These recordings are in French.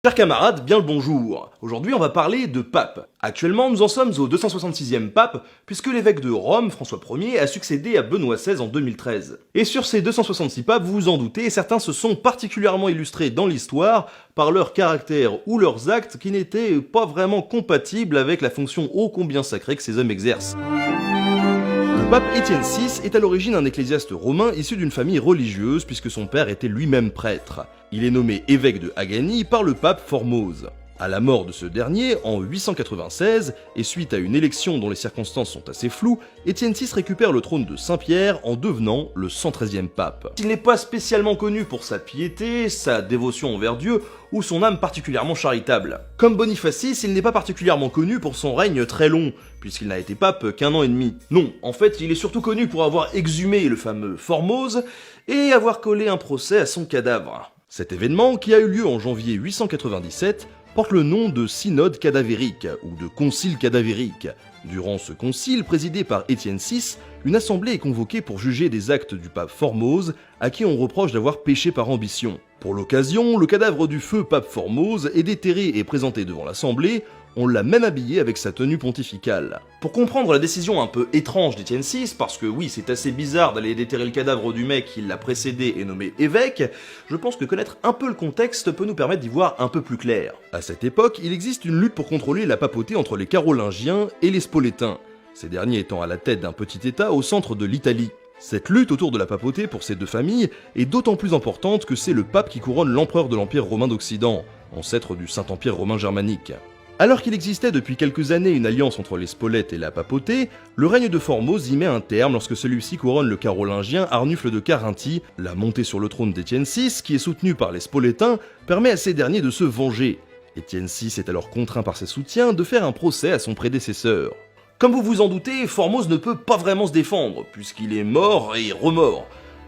Chers camarades, bien le bonjour. Aujourd'hui on va parler de pape. Actuellement nous en sommes au 266e pape, puisque l'évêque de Rome, François Ier, a succédé à Benoît XVI en 2013. Et sur ces 266 papes, vous vous en doutez, certains se sont particulièrement illustrés dans l'histoire par leur caractère ou leurs actes qui n'étaient pas vraiment compatibles avec la fonction ô combien sacrée que ces hommes exercent. Le pape Étienne VI est à l'origine un ecclésiaste romain issu d'une famille religieuse puisque son père était lui-même prêtre. Il est nommé évêque de Agani par le pape Formose. À la mort de ce dernier, en 896, et suite à une élection dont les circonstances sont assez floues, Étienne VI récupère le trône de Saint-Pierre en devenant le 113e pape. Il n'est pas spécialement connu pour sa piété, sa dévotion envers Dieu ou son âme particulièrement charitable. Comme Boniface VI, il n'est pas particulièrement connu pour son règne très long, puisqu'il n'a été pape qu'1 an et demi. Non, en fait, il est surtout connu pour avoir exhumé le fameux Formose et avoir collé un procès à son cadavre. Cet événement, qui a eu lieu en janvier 897, porte le nom de synode cadavérique ou de concile cadavérique. Durant ce concile, présidé par Étienne VI, une assemblée est convoquée pour juger des actes du pape Formose, à qui on reproche d'avoir péché par ambition. Pour l'occasion, le cadavre du feu pape Formose est déterré et présenté devant l'assemblée. On l'a même habillé avec sa tenue pontificale. Pour comprendre la décision un peu étrange d'Étienne VI, parce que oui, c'est assez bizarre d'aller déterrer le cadavre du mec qui l'a précédé et nommé évêque, je pense que connaître un peu le contexte peut nous permettre d'y voir un peu plus clair. À cette époque, il existe une lutte pour contrôler la papauté entre les Carolingiens et les Spolétains, ces derniers étant à la tête d'un petit état au centre de l'Italie. Cette lutte autour de la papauté pour ces deux familles est d'autant plus importante que c'est le pape qui couronne l'empereur de l'Empire romain d'Occident, ancêtre du Saint-Empire romain germanique. Alors qu'il existait depuis quelques années une alliance entre les Spolètes et la papauté, le règne de Formose y met un terme lorsque celui-ci couronne le carolingien Arnulf de Carinthie. La montée sur le trône d'Étienne VI, qui est soutenue par les Spolétains, permet à ces derniers de se venger. Étienne VI est alors contraint par ses soutiens de faire un procès à son prédécesseur. Comme vous vous en doutez, Formose ne peut pas vraiment se défendre, puisqu'il est mort et remort.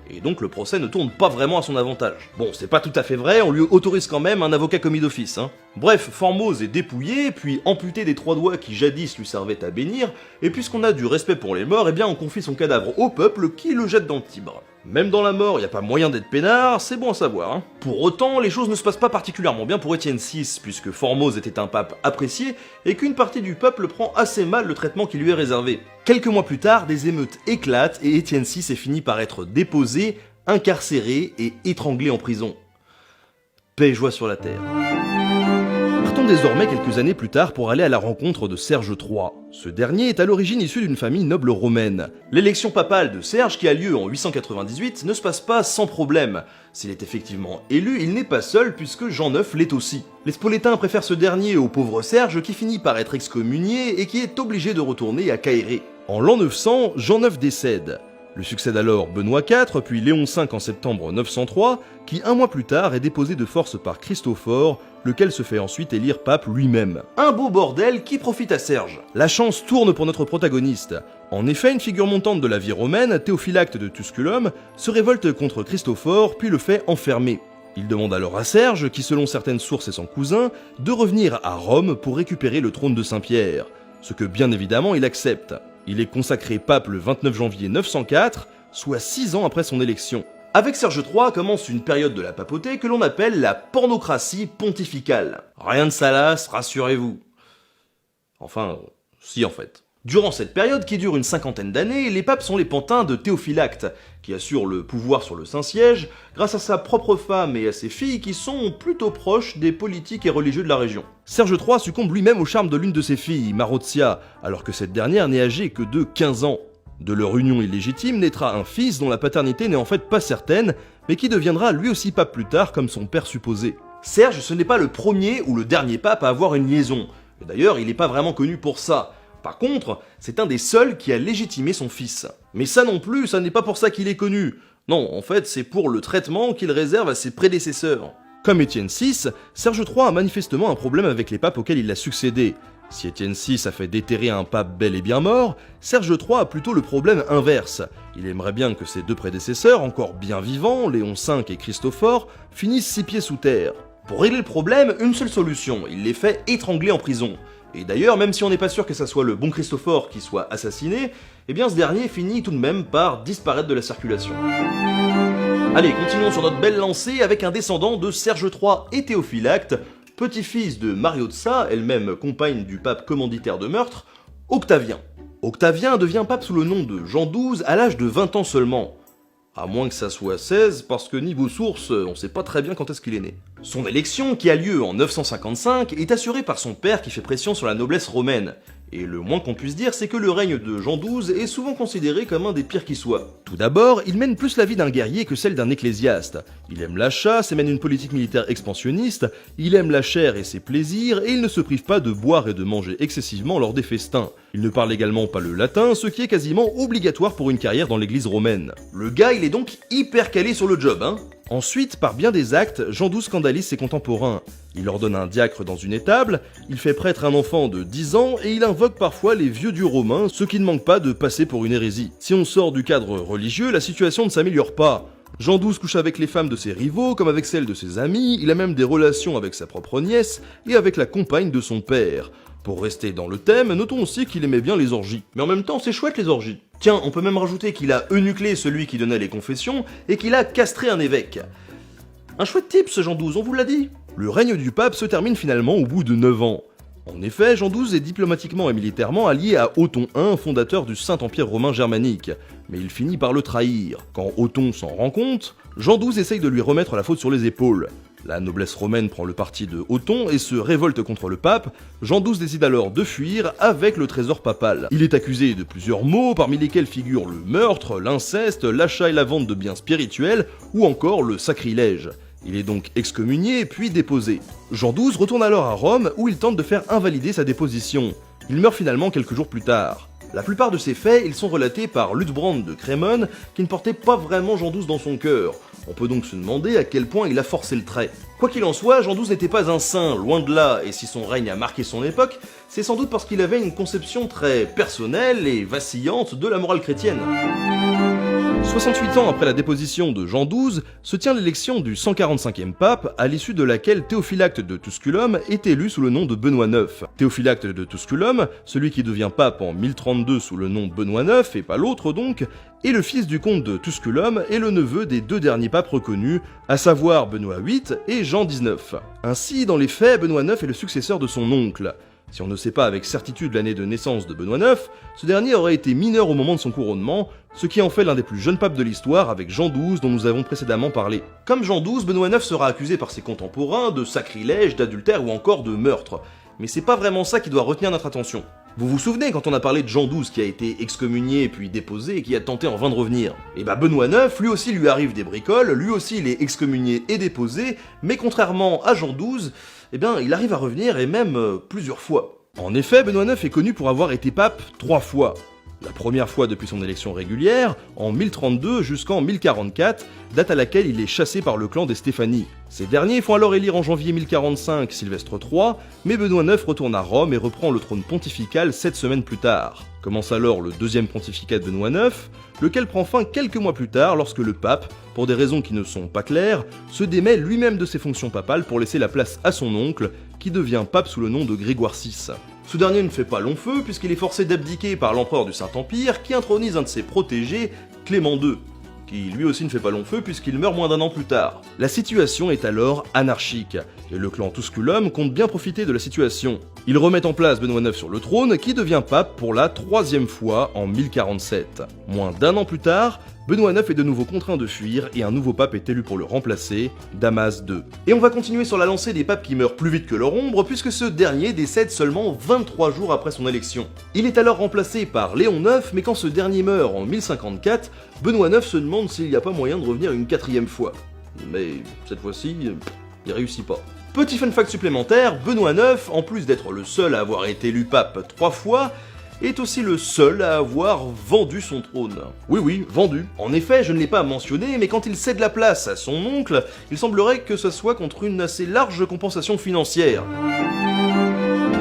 Et donc le procès ne tourne pas vraiment à son avantage. Bon, c'est pas tout à fait vrai, on lui autorise quand même un avocat commis d'office, hein. Bref, Formose est dépouillé, puis amputé des 3 doigts qui jadis lui servaient à bénir, et puisqu'on a du respect pour les morts, eh bien on confie son cadavre au peuple qui le jette dans le Tibre. Même dans la mort, y a pas moyen d'être peinard, c'est bon à savoir, hein. Pour autant, les choses ne se passent pas particulièrement bien pour Étienne VI, puisque Formose était un pape apprécié, et qu'une partie du peuple prend assez mal le traitement qui lui est réservé. Quelques mois plus tard, des émeutes éclatent, et Étienne VI est fini par être déposé, incarcéré et étranglé en prison. Paix et joie sur la terre. Partons désormais quelques années plus tard pour aller à la rencontre de Serge III. Ce dernier est à l'origine issu d'une famille noble romaine. L'élection papale de Serge, qui a lieu en 898, ne se passe pas sans problème. S'il est effectivement élu, il n'est pas seul puisque Jean IX l'est aussi. Les Spolétains préfèrent ce dernier au pauvre Serge qui finit par être excommunié et qui est obligé de retourner à Caérée. En l'an 900, Jean IX décède. Le succède alors Benoît IV, puis Léon V en septembre 903, qui un mois plus tard est déposé de force par Christophore, lequel se fait ensuite élire pape lui-même. Un beau bordel qui profite à Serge. La chance tourne pour notre protagoniste. En effet, une figure montante de la vie romaine, Théophylacte de Tusculum, se révolte contre Christophore puis le fait enfermer. Il demande alors à Serge, qui selon certaines sources est son cousin, de revenir à Rome pour récupérer le trône de Saint-Pierre, ce que bien évidemment il accepte. Il est consacré pape le 29 janvier 904, soit 6 ans après son élection. Avec Serge III commence une période de la papauté que l'on appelle la pornocratie pontificale. Rien de salace, rassurez-vous. Enfin, si en fait. Durant cette période, qui dure une 50aine d'années, les papes sont les pantins de Théophylacte, qui assure le pouvoir sur le Saint-Siège, grâce à sa propre femme et à ses filles qui sont plutôt proches des politiques et religieux de la région. Serge III succombe lui-même au charme de l'une de ses filles, Marozia, alors que cette dernière n'est âgée que de 15 ans. De leur union illégitime naîtra un fils dont la paternité n'est en fait pas certaine, mais qui deviendra lui aussi pape plus tard comme son père supposé. Serge, ce n'est pas le premier ou le dernier pape à avoir une liaison, et d'ailleurs il n'est pas vraiment connu pour ça. Par contre, c'est un des seuls qui a légitimé son fils. Mais ça non plus, ça n'est pas pour ça qu'il est connu. Non, en fait, c'est pour le traitement qu'il réserve à ses prédécesseurs. Comme Étienne VI, Serge III a manifestement un problème avec les papes auxquels il a succédé. Si Étienne VI a fait déterrer un pape bel et bien mort, Serge III a plutôt le problème inverse. Il aimerait bien que ses deux prédécesseurs, encore bien vivants, Léon V et Christophore, finissent 6 pieds sous terre. Pour régler le problème, une seule solution, il les fait étrangler en prison. Et d'ailleurs, même si on n'est pas sûr que ça soit le bon Christophore qui soit assassiné, eh bien ce dernier finit tout de même par disparaître de la circulation. Allez, continuons sur notre belle lancée avec un descendant de Serge III et Théophylacte, petit-fils de Mariozza, elle-même compagne du pape commanditaire de meurtre, Octavien. Octavien devient pape sous le nom de Jean XII à l'âge de 20 ans seulement. À moins que ça soit 16, parce que niveau source, on sait pas très bien quand est-ce qu'il est né. Son élection, qui a lieu en 955, est assurée par son père qui fait pression sur la noblesse romaine. Et le moins qu'on puisse dire, c'est que le règne de Jean XII est souvent considéré comme un des pires qui soit. Tout d'abord, il mène plus la vie d'un guerrier que celle d'un ecclésiaste. Il aime la chasse et mène une politique militaire expansionniste, il aime la chair et ses plaisirs, et il ne se prive pas de boire et de manger excessivement lors des festins. Il ne parle également pas le latin, ce qui est quasiment obligatoire pour une carrière dans l'église romaine. Le gars, il est donc hyper calé sur le job, hein. Ensuite, par bien des actes, Jean XII scandalise ses contemporains. Il ordonne un diacre dans une étable, il fait prêtre un enfant de 10 ans et il invoque parfois les vieux dieux romains, ce qui ne manque pas de passer pour une hérésie. Si on sort du cadre religieux, la situation ne s'améliore pas. Jean XII couche avec les femmes de ses rivaux comme avec celles de ses amis, il a même des relations avec sa propre nièce et avec la compagne de son père. Pour rester dans le thème, notons aussi qu'il aimait bien les orgies. Mais en même temps, c'est chouette les orgies. Tiens, on peut même rajouter qu'il a eunuclé celui qui donnait les confessions et qu'il a castré un évêque. Un chouette type ce Jean XII, on vous l'a dit. Le règne du pape se termine finalement au bout de 9 ans. En effet, Jean XII est diplomatiquement et militairement allié à Othon I, fondateur du Saint-Empire romain germanique. Mais il finit par le trahir. Quand Othon s'en rend compte, Jean XII essaye de lui remettre la faute sur les épaules. La noblesse romaine prend le parti de Othon et se révolte contre le pape. Jean XII décide alors de fuir avec le trésor papal. Il est accusé de plusieurs maux, parmi lesquels figurent le meurtre, l'inceste, l'achat et la vente de biens spirituels, ou encore le sacrilège. Il est donc excommunié puis déposé. Jean XII retourne alors à Rome où il tente de faire invalider sa déposition. Il meurt finalement quelques jours plus tard. La plupart de ces faits, ils sont relatés par Luthbrand de Crémone, qui ne portait pas vraiment Jean XII dans son cœur. On peut donc se demander à quel point il a forcé le trait. Quoi qu'il en soit, Jean XII n'était pas un saint, loin de là, et si son règne a marqué son époque, c'est sans doute parce qu'il avait une conception très personnelle et vacillante de la morale chrétienne. 68 ans après la déposition de Jean XII, se tient l'élection du 145e pape, à l'issue de laquelle Théophylacte de Tusculum est élu sous le nom de Benoît IX. Théophylacte de Tusculum, celui qui devient pape en 1032 sous le nom Benoît IX, et pas l'autre donc, est le fils du comte de Tusculum et le neveu des deux derniers papes reconnus, à savoir Benoît VIII et Jean XIX. Ainsi, dans les faits, Benoît IX est le successeur de son oncle. Si on ne sait pas avec certitude l'année de naissance de Benoît IX, ce dernier aurait été mineur au moment de son couronnement, ce qui en fait l'un des plus jeunes papes de l'histoire avec Jean XII dont nous avons précédemment parlé. Comme Jean XII, Benoît IX sera accusé par ses contemporains de sacrilège, d'adultère ou encore de meurtre. Mais c'est pas vraiment ça qui doit retenir notre attention. Vous vous souvenez quand on a parlé de Jean XII qui a été excommunié puis déposé et qui a tenté en vain de revenir? Et bah Benoît IX, lui aussi lui arrive des bricoles, lui aussi il est excommunié et déposé, mais contrairement à Jean XII, eh bien il arrive à revenir et même plusieurs fois. En effet, Benoît IX est connu pour avoir été pape 3 fois. La première fois depuis son élection régulière, en 1032 jusqu'en 1044, date à laquelle il est chassé par le clan des Stéphanie. Ces derniers font alors élire en janvier 1045 Sylvestre III, mais Benoît IX retourne à Rome et reprend le trône pontifical 7 semaines plus tard. Commence alors le deuxième pontificat de Benoît IX, lequel prend fin quelques mois plus tard lorsque le pape, pour des raisons qui ne sont pas claires, se démet lui-même de ses fonctions papales pour laisser la place à son oncle, qui devient pape sous le nom de Grégoire VI. Ce dernier ne fait pas long feu puisqu'il est forcé d'abdiquer par l'empereur du Saint-Empire qui intronise un de ses protégés, Clément II, qui lui aussi ne fait pas long feu puisqu'il meurt moins d'un an plus tard. La situation est alors anarchique, et le clan Tusculum compte bien profiter de la situation. Ils remettent en place Benoît IX sur le trône qui devient pape pour la 3e fois en 1047. Moins d'un an plus tard, Benoît IX est de nouveau contraint de fuir et un nouveau pape est élu pour le remplacer, Damas II. Et on va continuer sur la lancée des papes qui meurent plus vite que leur ombre puisque ce dernier décède seulement 23 jours après son élection. Il est alors remplacé par Léon IX, mais quand ce dernier meurt en 1054, Benoît IX se demande s'il n'y a pas moyen de revenir une 4e fois. Mais cette fois-ci, il réussit pas. Petit fun fact supplémentaire, Benoît IX, en plus d'être le seul à avoir été élu pape 3 fois, est aussi le seul à avoir vendu son trône. Oui, vendu. En effet, je ne l'ai pas mentionné, mais quand il cède la place à son oncle, il semblerait que ce soit contre une assez large compensation financière.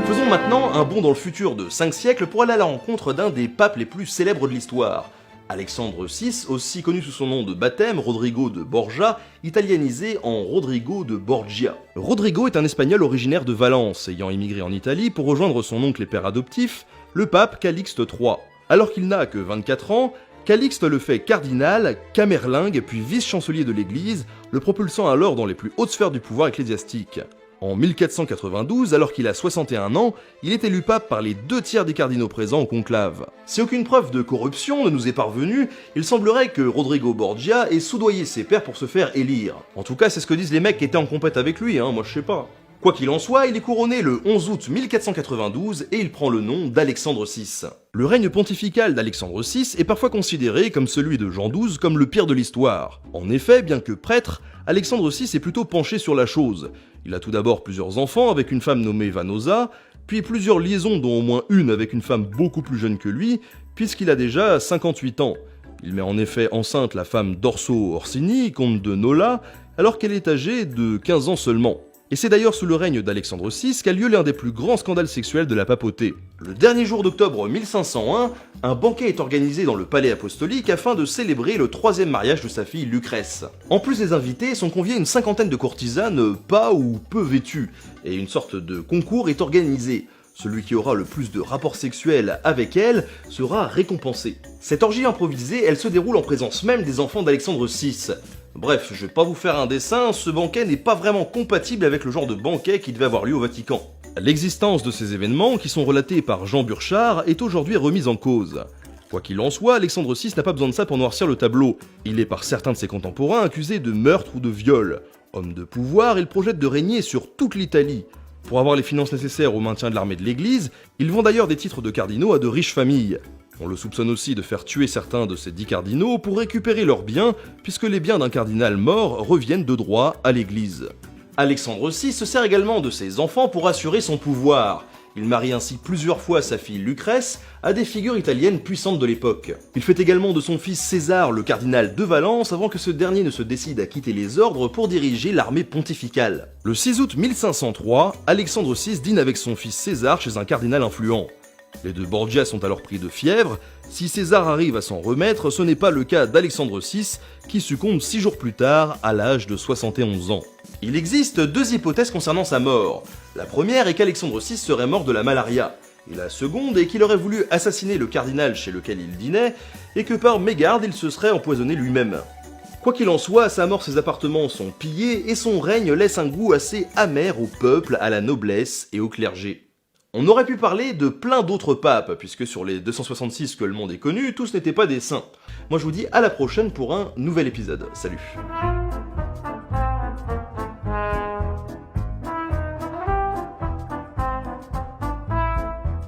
Faisons maintenant un bond dans le futur de 5 siècles pour aller à la rencontre d'un des papes les plus célèbres de l'histoire. Alexandre VI, aussi connu sous son nom de baptême, Rodrigo de Borja, italianisé en Rodrigo de Borgia. Rodrigo est un Espagnol originaire de Valence, ayant immigré en Italie pour rejoindre son oncle et père adoptif, le pape Calixte III. Alors qu'il n'a que 24 ans, Calixte le fait cardinal, camerlingue puis vice-chancelier de l'Église, le propulsant alors dans les plus hautes sphères du pouvoir ecclésiastique. En 1492, alors qu'il a 61 ans, il est élu pape par les 2/3 des cardinaux présents au conclave. Si aucune preuve de corruption ne nous est parvenue, il semblerait que Rodrigo Borgia ait soudoyé ses pairs pour se faire élire. En tout cas, c'est ce que disent les mecs qui étaient en compète avec lui, moi je sais pas. Quoi qu'il en soit, il est couronné le 11 août 1492 et il prend le nom d'Alexandre VI. Le règne pontifical d'Alexandre VI est parfois considéré, comme celui de Jean XII, comme le pire de l'histoire. En effet, bien que prêtre, Alexandre VI est plutôt penché sur la chose. Il a tout d'abord plusieurs enfants avec une femme nommée Vanosa, puis plusieurs liaisons dont au moins une avec une femme beaucoup plus jeune que lui, puisqu'il a déjà 58 ans. Il met en effet enceinte la femme d'Orso Orsini, comte de Nola, alors qu'elle est âgée de 15 ans seulement. Et c'est d'ailleurs sous le règne d'Alexandre VI qu'a lieu l'un des plus grands scandales sexuels de la papauté. Le dernier jour d'octobre 1501, un banquet est organisé dans le palais apostolique afin de célébrer le 3e mariage de sa fille Lucrèce. En plus des invités, sont conviés une cinquantaine de courtisanes pas ou peu vêtues, et une sorte de concours est organisé. Celui qui aura le plus de rapports sexuels avec elle sera récompensé. Cette orgie improvisée, elle se déroule en présence même des enfants d'Alexandre VI. Bref, je vais pas vous faire un dessin, ce banquet n'est pas vraiment compatible avec le genre de banquet qui devait avoir lieu au Vatican. L'existence de ces événements, qui sont relatés par Jean Burchard, est aujourd'hui remise en cause. Quoi qu'il en soit, Alexandre VI n'a pas besoin de ça pour noircir le tableau. Il est par certains de ses contemporains accusé de meurtre ou de viol. Homme de pouvoir, il projette de régner sur toute l'Italie. Pour avoir les finances nécessaires au maintien de l'armée de l'Église, il vend d'ailleurs des titres de cardinaux à de riches familles. On le soupçonne aussi de faire tuer certains de ces 10 cardinaux pour récupérer leurs biens, puisque les biens d'un cardinal mort reviennent de droit à l'Église. Alexandre VI se sert également de ses enfants pour assurer son pouvoir. Il marie ainsi plusieurs fois sa fille Lucrèce à des figures italiennes puissantes de l'époque. Il fait également de son fils César le cardinal de Valence avant que ce dernier ne se décide à quitter les ordres pour diriger l'armée pontificale. Le 6 août 1503, Alexandre VI dîne avec son fils César chez un cardinal influent. Les deux Borgia sont alors pris de fièvre. Si César arrive à s'en remettre, ce n'est pas le cas d'Alexandre VI, qui succombe 6 jours plus tard, à l'âge de 71 ans. Il existe 2 hypothèses concernant sa mort. La première est qu'Alexandre VI serait mort de la malaria. Et la seconde est qu'il aurait voulu assassiner le cardinal chez lequel il dînait, et que par mégarde il se serait empoisonné lui-même. Quoi qu'il en soit, à sa mort ses appartements sont pillés, et son règne laisse un goût assez amer au peuple, à la noblesse et au clergé. On aurait pu parler de plein d'autres papes, puisque sur les 266 que le monde ait connus, tous n'étaient pas des saints. Moi je vous dis à la prochaine pour un nouvel épisode. Salut.